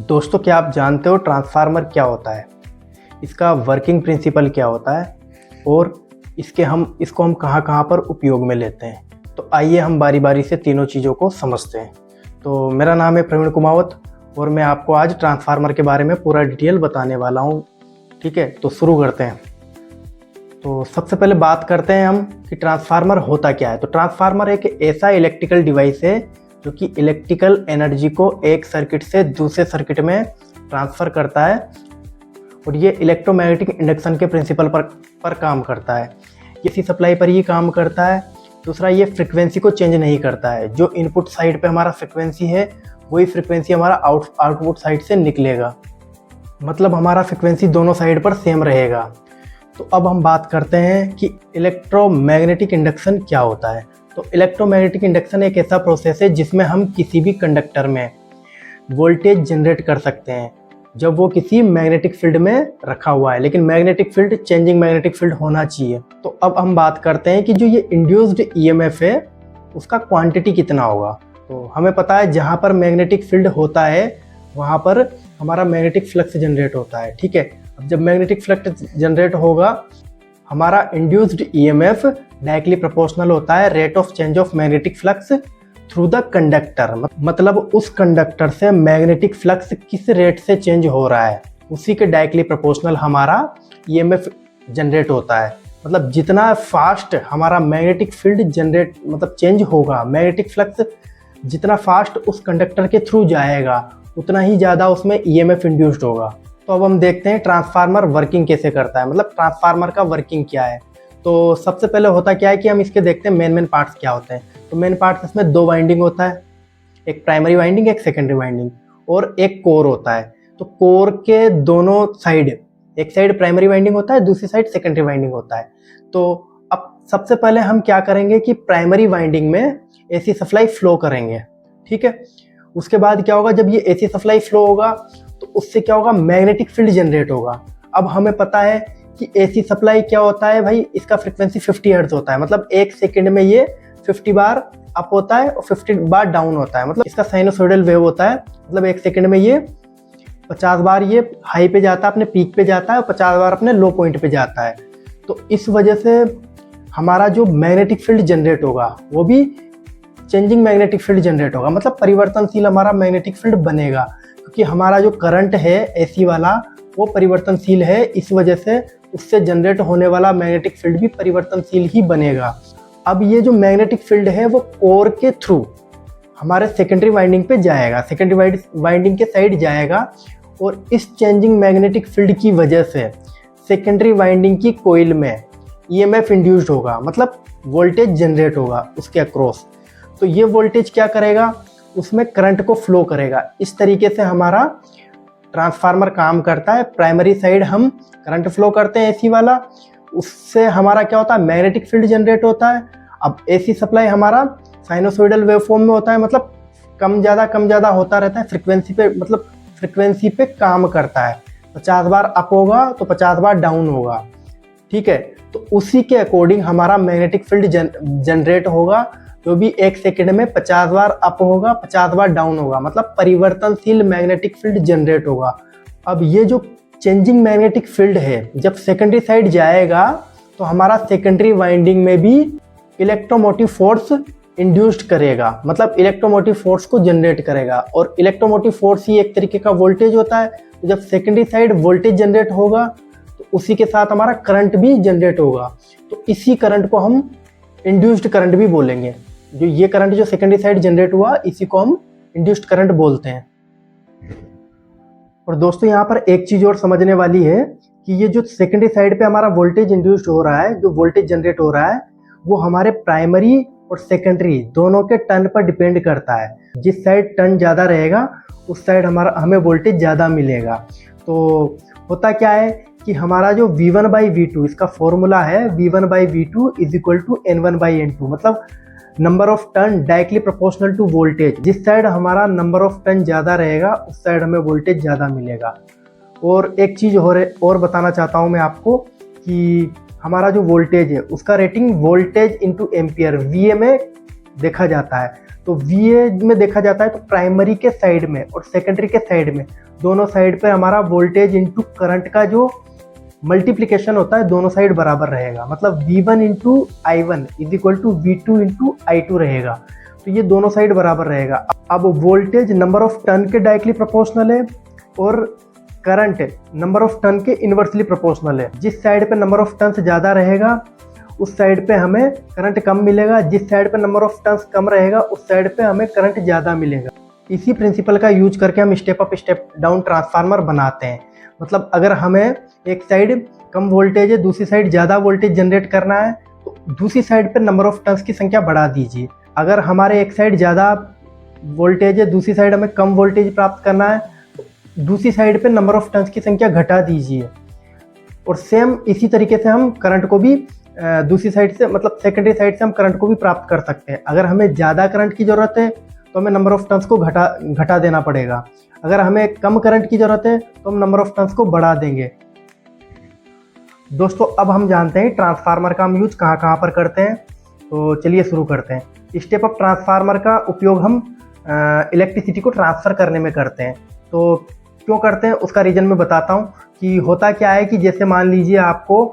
दोस्तों, क्या आप जानते हो ट्रांसफार्मर क्या होता है, इसका वर्किंग प्रिंसिपल क्या होता है और इसको हम कहाँ कहाँ पर उपयोग में लेते हैं। तो आइए हम बारी बारी से तीनों चीज़ों को समझते हैं। तो मेरा नाम है प्रवीण कुमावत और मैं आपको आज ट्रांसफार्मर के बारे में पूरा डिटेल बताने वाला हूँ। ठीक है, तो शुरू करते हैं। तो सबसे पहले बात करते हैं हम कि ट्रांसफार्मर होता क्या है। तो ट्रांसफार्मर एक ऐसा इलेक्ट्रिकल डिवाइस है जो कि इलेक्ट्रिकल एनर्जी को एक सर्किट से दूसरे सर्किट में ट्रांसफ़र करता है और ये इलेक्ट्रोमैग्नेटिक इंडक्शन के प्रिंसिपल पर काम करता है। ये सी सप्लाई पर ही काम करता है। दूसरा, ये फ्रिक्वेंसी को चेंज नहीं करता है। जो इनपुट साइड पे हमारा फ्रिक्वेंसी है वही फ्रिक्वेंसी हमारा आउटपुट साइड से निकलेगा, मतलब हमारा फ्रिक्वेंसी दोनों साइड पर सेम रहेगा। तो अब हम बात करते हैं कि इलेक्ट्रोमैग्नेटिक इंडक्शन क्या होता है। तो इलेक्ट्रोमैग्नेटिक इंडक्शन एक ऐसा प्रोसेस है जिसमें हम किसी भी कंडक्टर में वोल्टेज जनरेट कर सकते हैं जब वो किसी मैग्नेटिक फील्ड में रखा हुआ है, लेकिन magnetic field changing magnetic field होना चाहिए। तो अब हम बात करते हैं कि जो ये इंड्यूस्ड ईएमएफ है उसका क्वांटिटी कितना होगा। तो हमें पता है जहाँ पर मैग्नेटिक फील्ड होता है वहाँ पर हमारा मैग्नेटिक फ्लक्स जनरेट होता है। ठीक है, अब जब मैग्नेटिक फ्लक्स जनरेट होगा हमारा इंड्यूस्ड ईएमएफ डायरेक्टली प्रोपोर्शनल होता है rate of change of magnetic flux through the conductor. मतलब उस कंडक्टर से मैग्नेटिक फ्लक्स किस रेट से चेंज हो रहा है उसी के डायरेक्टली प्रोपोर्शनल हमारा ईएमएफ जनरेट होता है। मतलब जितना फास्ट हमारा मैग्नेटिक फील्ड जनरेट मतलब चेंज होगा, मैग्नेटिक फ्लक्स जितना फास्ट उस कंडक्टर के थ्रू जाएगा उतना ही ज़्यादा उसमें ईएमएफ इंड्यूस्ड होगा। तो अब हम देखते हैं ट्रांसफार्मर वर्किंग कैसे करता है, मतलब ट्रांसफार्मर का वर्किंग क्या है। तो सबसे पहले होता क्या है कि हम इसके देखते हैं मेन पार्ट्स क्या होते हैं। तो मेन पार्ट्स इसमें दो वाइंडिंग होता है, एक प्राइमरी वाइंडिंग एक सेकेंडरी वाइंडिंग और एक कोर होता है। तो कोर के दोनों साइड, एक साइड प्राइमरी वाइंडिंग होता है दूसरी साइड सेकेंडरी वाइंडिंग होता है। तो अब सबसे पहले हम क्या करेंगे कि प्राइमरी वाइंडिंग में एसी सप्लाई फ्लो करेंगे। ठीक है, उसके बाद क्या होगा, जब ये एसी सप्लाई फ्लो होगा तो उससे क्या होगा, मैग्नेटिक फील्ड जनरेट होगा। अब हमें पता है कि एसी सप्लाई क्या होता है भाई, इसका फ्रीक्वेंसी 50 हर्ट्ज होता है। मतलब एक सेकंड में ये 50 बार अप होता है और 50 बार डाउन होता है। मतलब इसका साइनोसॉइडल वेव होता है। मतलब एक सेकंड में ये 50 बार ये हाई पे जाता है, अपने पीक पे जाता है और 50 बार अपने लो पॉइंट पे जाता है। तो इस वजह से हमारा जो मैग्नेटिक फील्ड जनरेट होगा वो भी चेंजिंग मैग्नेटिक फील्ड जनरेट होगा, मतलब परिवर्तनशील हमारा मैग्नेटिक फील्ड बनेगा। क्योंकि हमारा जो करंट है एसी वाला वो परिवर्तनशील है, इस वजह से उससे जनरेट होने वाला मैग्नेटिक फील्ड भी परिवर्तनशील ही बनेगा। अब ये जो मैग्नेटिक फील्ड है वो कोर के थ्रू हमारे सेकेंडरी वाइंडिंग पे जाएगा, सेकेंडरी वाइंडिंग के साइड जाएगा और इस चेंजिंग मैग्नेटिक फील्ड की वजह से सेकेंडरी वाइंडिंग की कोइल में ईएमएफ इंड्यूस्ड होगा, मतलब वोल्टेज जनरेट होगा उसके अक्रॉस। तो ये वोल्टेज क्या करेगा, उसमें करंट को फ्लो करेगा। इस तरीके से हमारा ट्रांसफार्मर काम करता है। प्राइमरी साइड हम करंट फ्लो करते हैं एसी वाला, उससे हमारा क्या होता है, मैग्नेटिक फील्ड जनरेट होता है। अब एसी सप्लाई हमारा साइनोसॉइडल वेवफॉर्म में होता है, मतलब कम ज़्यादा होता रहता है फ्रिक्वेंसी पे, मतलब फ्रिक्वेंसी पे काम करता है। 50 बार अप होगा तो 50 बार डाउन होगा। ठीक है, तो उसी के अकॉर्डिंग हमारा मैग्नेटिक फील्ड जनरेट होगा, जो भी एक सेकंड में 50 बार अप होगा 50 बार डाउन होगा, मतलब परिवर्तनशील मैग्नेटिक फील्ड जनरेट होगा। अब ये जो चेंजिंग मैग्नेटिक फील्ड है जब सेकेंडरी साइड जाएगा तो हमारा सेकेंडरी वाइंडिंग में भी इलेक्ट्रोमोटिव फोर्स इंड्यूस्ड करेगा, मतलब इलेक्ट्रोमोटिव फोर्स को जनरेट करेगा। और इलेक्ट्रोमोटिव फोर्स ही एक तरीके का वोल्टेज होता है। तो जब सेकेंडरी साइड वोल्टेज जनरेट होगा तो उसी के साथ हमारा करंट भी जनरेट होगा। तो इसी करंट को हम इंड्यूस्ड करंट भी बोलेंगे। जो ये करंट जो सेकेंडरी साइड जनरेट हुआ इसी को हम इंड्यूस्ड करंट बोलते हैं। और दोस्तों यहाँ पर एक चीज और समझने वाली है कि ये जो सेकेंडरी साइड पे हमारा वोल्टेज इंड्यूस्ड हो रहा है, जो वोल्टेज जनरेट हो रहा है वो हमारे प्राइमरी और सेकेंडरी दोनों के टर्न पर डिपेंड करता है। जिस साइड टर्न ज़्यादा रहेगा उस साइड हमें वोल्टेज ज़्यादा मिलेगा। तो होता क्या है कि हमारा जो V1/V2 इसका फॉर्मूला है, V1/V2 is equal to N1/N2, मतलब number of turn directly proportional to voltage. जिस साइड हमारा नंबर ऑफ टर्न ज़्यादा रहेगा उस साइड हमें वोल्टेज ज़्यादा मिलेगा। और एक चीज़ और बताना चाहता हूँ मैं आपको कि हमारा जो वोल्टेज है उसका rating voltage into ampere VA में देखा जाता है, तो VA में देखा जाता है तो प्राइमरी के साइड में और सेकेंडरी के साइड में, दोनों साइड पे हमारा वोल्टेज इंटू करंट का जो मल्टीप्लिकेशन होता है दोनों साइड बराबर रहेगा। मतलब V1 into I1 is equal to V2 into I2 रहेगा। तो ये दोनों साइड बराबर रहेगा। अब वोल्टेज नंबर ऑफ टर्न के डायरेक्टली प्रोपोर्शनल है और करंट नंबर ऑफ टर्न के इन्वर्सली प्रोपोर्शनल है। जिस साइड पे नंबर ऑफ टर्न्स ज़्यादा रहेगा उस साइड पे हमें करंट कम मिलेगा, जिस साइड पे नंबर ऑफ टर्न्स कम रहेगा उस साइड पे हमें करंट ज़्यादा मिलेगा। इसी प्रिंसिपल का यूज करके हम step up step down transformer बनाते हैं। मतलब अगर हमें एक साइड कम वोल्टेज है, दूसरी साइड ज़्यादा वोल्टेज जनरेट करना है, तो दूसरी साइड पे नंबर ऑफ टर्न्स की संख्या बढ़ा दीजिए। अगर हमारे एक साइड ज़्यादा वोल्टेज है, दूसरी साइड हमें कम वोल्टेज प्राप्त करना है, तो दूसरी साइड पे नंबर ऑफ टर्न्स की संख्या घटा दीजिए। और सेम इसी तरीके से हम करंट को भी दूसरी साइड से, मतलब सेकेंडरी साइड से हम करंट को भी प्राप्त कर सकते हैं। अगर हमें ज़्यादा करंट की ज़रूरत है तो हमें नंबर ऑफ टर्न्स को घटा देना पड़ेगा। अगर हमें कम करंट की ज़रूरत है तो हम नंबर ऑफ टर्न्स को बढ़ा देंगे। दोस्तों अब हम जानते हैं ट्रांसफार्मर का हम यूज कहाँ कहाँ पर करते हैं। तो चलिए शुरू करते हैं। स्टेप अप ट्रांसफार्मर का उपयोग हम इलेक्ट्रिसिटी को ट्रांसफ़र करने में करते हैं। तो क्यों करते हैं उसका रीज़न मैं बताता हूँ कि होता क्या है कि जैसे मान लीजिए आपको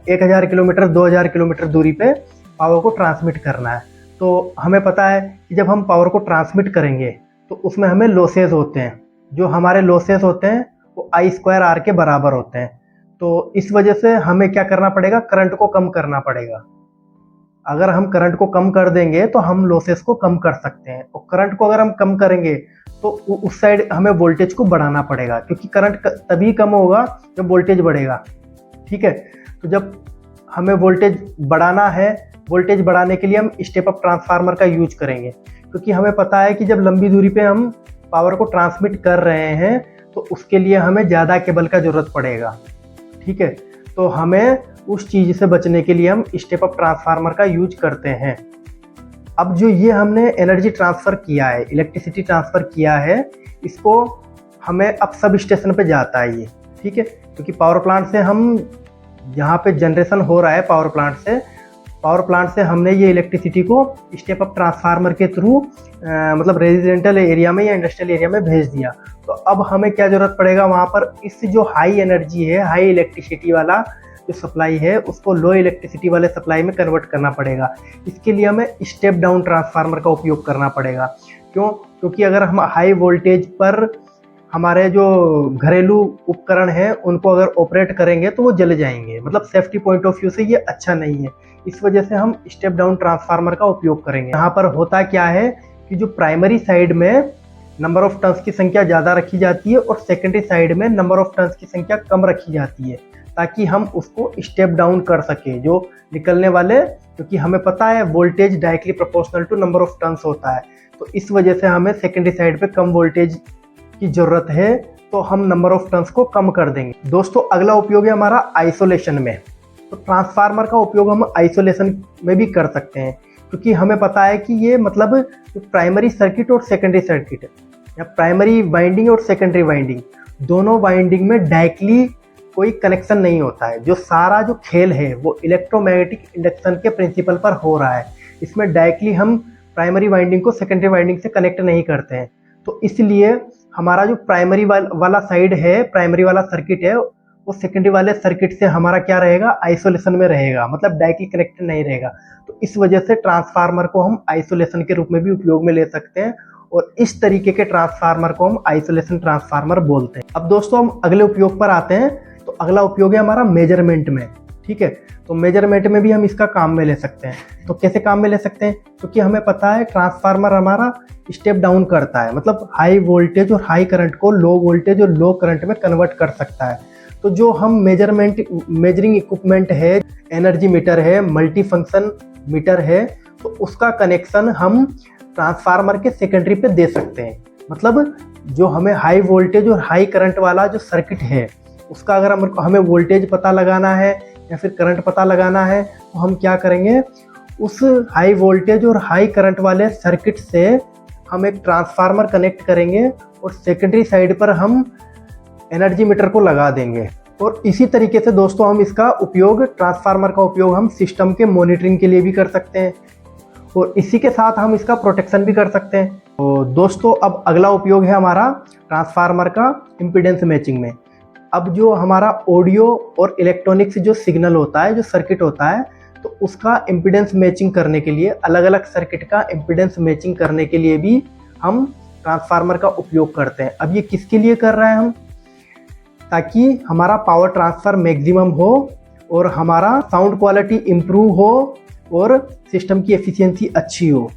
1000 किलोमीटर 2000 किलोमीटर दूरी पे पावर को ट्रांसमिट करना है। तो हमें पता है कि जब हम पावर को ट्रांसमिट करेंगे तो उसमें हमें लॉसेस होते हैं। जो हमारे लॉसेस होते हैं वो I2R के बराबर होते हैं। तो इस वजह से हमें क्या करना पड़ेगा, करंट को कम करना पड़ेगा। अगर हम करंट को कम कर देंगे तो हम लॉसेस को कम कर सकते हैं, और करंट को अगर हम कम करेंगे तो उस साइड हमें वोल्टेज को बढ़ाना पड़ेगा, क्योंकि करंट तभी कम होगा जब वोल्टेज बढ़ेगा। ठीक है, तो जब हमें वोल्टेज बढ़ाना है, वोल्टेज बढ़ाने के लिए हम स्टेप अप ट्रांसफार्मर का यूज करेंगे, क्योंकि हमें पता है कि जब लंबी दूरी पे हम पावर को ट्रांसमिट कर रहे हैं तो उसके लिए हमें ज़्यादा केबल का ज़रूरत पड़ेगा। ठीक है, तो हमें उस चीज़ से बचने के लिए हम स्टेप अप ट्रांसफार्मर का यूज करते हैं। अब जो ये हमने एनर्जी ट्रांसफ़र किया है, इलेक्ट्रिसिटी ट्रांसफ़र किया है, इसको हमें अब सब स्टेशन पे जाता है ये। ठीक है, क्योंकि पावर प्लांट से हम जहाँ पे जनरेशन हो रहा है पावर प्लांट से हमने ये इलेक्ट्रिसिटी को स्टेप अप ट्रांसफार्मर के थ्रू मतलब रेजिडेंशियल एरिया में या इंडस्ट्रियल एरिया में भेज दिया। तो अब हमें क्या ज़रूरत पड़ेगा, वहाँ पर इस जो हाई एनर्जी है, हाई इलेक्ट्रिसिटी वाला जो सप्लाई है उसको लो इलेक्ट्रिसिटी वाले सप्लाई में कन्वर्ट करना पड़ेगा। इसके लिए हमें स्टेप डाउन ट्रांसफार्मर का उपयोग करना पड़ेगा। क्यों? क्योंकि अगर हम हाई वोल्टेज पर हमारे जो घरेलू उपकरण हैं उनको अगर ऑपरेट करेंगे तो वो जल जाएंगे, मतलब सेफ्टी पॉइंट ऑफ व्यू से ये अच्छा नहीं है। इस वजह से हम स्टेप डाउन ट्रांसफार्मर का उपयोग करेंगे। यहाँ पर होता क्या है कि जो प्राइमरी साइड में नंबर ऑफ टर्न्स की संख्या ज़्यादा रखी जाती है और सेकेंडरी साइड में नंबर ऑफ टर्न्स की संख्या कम रखी जाती है, ताकि हम उसको स्टेप डाउन कर सकें जो निकलने वाले, क्योंकि हमें पता है voltage directly proportional to number of turns होता है। तो इस वजह से हमें सेकेंडरी साइड पे कम वोल्टेज की ज़रूरत है, तो हम नंबर ऑफ टर्न्स को कम कर देंगे। दोस्तों अगला उपयोग है हमारा आइसोलेशन में। तो ट्रांसफार्मर का उपयोग हम आइसोलेशन में भी कर सकते हैं, क्योंकि हमें पता है कि ये मतलब प्राइमरी सर्किट और सेकेंडरी सर्किट या प्राइमरी वाइंडिंग और सेकेंडरी वाइंडिंग, दोनों वाइंडिंग में डायरेक्टली कोई कनेक्शन नहीं होता है। जो सारा जो खेल है वो इलेक्ट्रोमैग्नेटिक इंडक्शन के प्रिंसिपल पर हो रहा है। इसमें डायरेक्टली हम प्राइमरी वाइंडिंग को सेकेंडरी वाइंडिंग से कनेक्ट नहीं करते हैं। तो इसलिए हमारा जो प्राइमरी वाला साइड है, प्राइमरी वाला सर्किट है, वो सेकेंडरी वाले सर्किट से हमारा क्या रहेगा, आइसोलेशन में रहेगा, मतलब डायरेक्टली कनेक्टेड नहीं रहेगा। तो इस वजह से ट्रांसफार्मर को हम आइसोलेशन के रूप में भी उपयोग में ले सकते हैं, और इस तरीके के ट्रांसफार्मर को हम आइसोलेशन ट्रांसफार्मर बोलते हैं। अब दोस्तों हम अगले उपयोग पर आते हैं। तो अगला उपयोग है हमारा मेजरमेंट में। ठीक है, तो मेजरमेंट में भी हम इसका काम में ले सकते हैं। तो कैसे काम में ले सकते हैं, क्योंकि हमें पता है ट्रांसफार्मर हमारा स्टेप डाउन करता है, मतलब हाई वोल्टेज और हाई करंट को लो वोल्टेज और लो करंट में कन्वर्ट कर सकता है। तो जो हम मेजरिंग इक्विपमेंट है, एनर्जी मीटर है, मल्टी फंक्शन मीटर है, तो उसका कनेक्शन हम ट्रांसफार्मर के सेकेंडरी पे दे सकते हैं। मतलब जो हमें हाई वोल्टेज और हाई करंट वाला जो सर्किट है उसका अगर हमें वोल्टेज पता लगाना है या फिर करंट पता लगाना है, तो हम क्या करेंगे, उस हाई वोल्टेज और हाई करंट वाले सर्किट से हम एक ट्रांसफार्मर कनेक्ट करेंगे और सेकेंडरी साइड पर हम एनर्जी मीटर को लगा देंगे। और इसी तरीके से दोस्तों हम इसका उपयोग, ट्रांसफार्मर का उपयोग हम सिस्टम के मॉनिटरिंग के लिए भी कर सकते हैं। और इसी के साथ हम इसका प्रोटेक्शन भी कर सकते हैं। तो दोस्तों अब अगला उपयोग है हमारा ट्रांसफार्मर का इम्पीडेंस मैचिंग में। अब जो हमारा ऑडियो और इलेक्ट्रॉनिक्स जो सिग्नल होता है, जो सर्किट होता है, तो उसका इम्पीडेंस मैचिंग करने के लिए, अलग अलग सर्किट का इम्पीडेंस मैचिंग करने के लिए भी हम ट्रांसफार्मर का उपयोग करते हैं। अब ये किसके लिए कर रहे हैं हम? ताकि हमारा पावर ट्रांसफर मैक्सिमम हो और हमारा साउंड क्वालिटी इम्प्रूव हो और सिस्टम की एफिशिएंसी अच्छी हो।